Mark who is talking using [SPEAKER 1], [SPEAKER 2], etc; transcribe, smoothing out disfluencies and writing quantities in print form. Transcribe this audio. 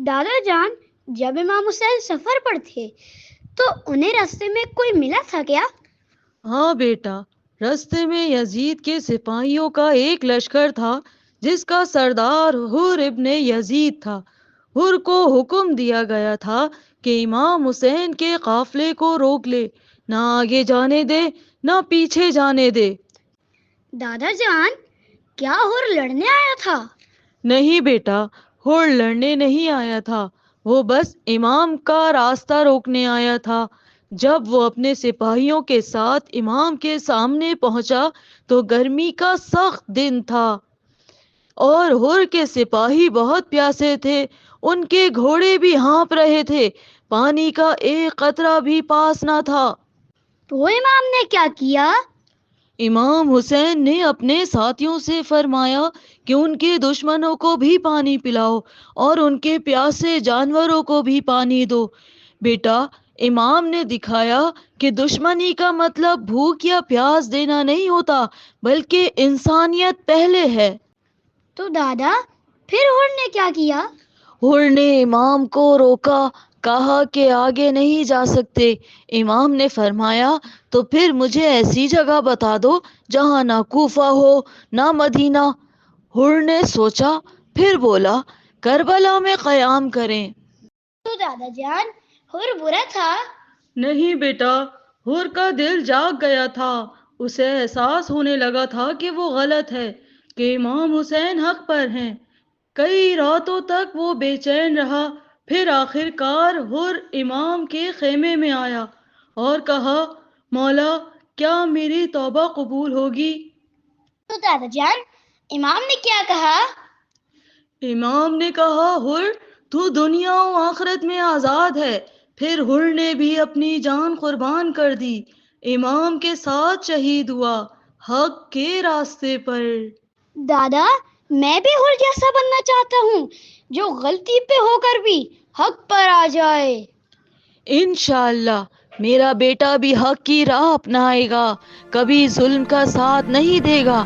[SPEAKER 1] دادا جان، جب امام حسین سفر پر تھے تو انہیں راستے میں کوئی ملا تھا کیا؟
[SPEAKER 2] ہاں بیٹا، رستے میں یزید کے سپاہیوں کا ایک لشکر تھا جس کا سردار حر ابن یزید تھا۔ حر کو حکم دیا گیا تھا کہ امام حسین کے قافلے کو روک لے، نہ آگے جانے دے نہ پیچھے جانے دے۔
[SPEAKER 1] دادا جان، کیا حر لڑنے آیا تھا؟
[SPEAKER 2] نہیں بیٹا، حر لڑنے نہیں آیا تھا، وہ بس امام کا راستہ روکنے آیا تھا۔ جب وہ اپنے سپاہیوں کے ساتھ امام کے سامنے پہنچا تو گرمی کا سخت دن تھا اور حر کے سپاہی بہت پیاسے تھے، ان کے گھوڑے بھی ہانپ رہے تھے، پانی کا ایک قطرہ بھی پاس نہ تھا۔
[SPEAKER 1] تو امام نے کیا کیا؟
[SPEAKER 2] امام حسین نے اپنے ساتھیوں سے فرمایا کہ ان کے دشمنوں کو بھی پانی پلاؤ اور ان کے پیاسے جانوروں کو بھی پانی دو۔ بیٹا، امام نے دکھایا کہ دشمنی کا مطلب بھوک یا پیاس دینا نہیں ہوتا، بلکہ انسانیت پہلے ہے۔
[SPEAKER 1] تو دادا، پھر حر نے کیا کیا؟
[SPEAKER 2] حر نے امام کو روکا، کہا کہ آگے نہیں جا سکتے۔ امام نے فرمایا تو پھر مجھے ایسی جگہ بتا دو جہاں نہ کوفہ ہو نہ مدینہ۔ حر نے سوچا، پھر بولا کربلا میں قیام کریں۔
[SPEAKER 1] تو دادا جان، حر برا تھا؟
[SPEAKER 2] نہیں بیٹا، حر کا دل جاگ گیا تھا، اسے احساس ہونے لگا تھا کہ وہ غلط ہے، کہ امام حسین حق پر ہیں۔ کئی راتوں تک وہ بے چین رہا، پھر آخر کار حر امام کے خیمے میں آیا اور کہا، مولا، کیا میری توبہ قبول ہوگی؟
[SPEAKER 1] تو دادا جان، امام نے کیا کہا؟
[SPEAKER 2] امام نے کہا، حر، تو دنیا و آخرت میں آزاد ہے۔ پھر حر نے بھی اپنی جان قربان کر دی، امام کے ساتھ شہید ہوا، حق کے راستے پر۔
[SPEAKER 1] دادا، میں بھی حر جیسا بننا چاہتا ہوں، جو غلطی پہ ہو کر بھی حق پر آ جائے۔
[SPEAKER 2] انشاءاللہ میرا بیٹا بھی حق کی راہ اپنائے گا، کبھی ظلم کا ساتھ نہیں دے گا۔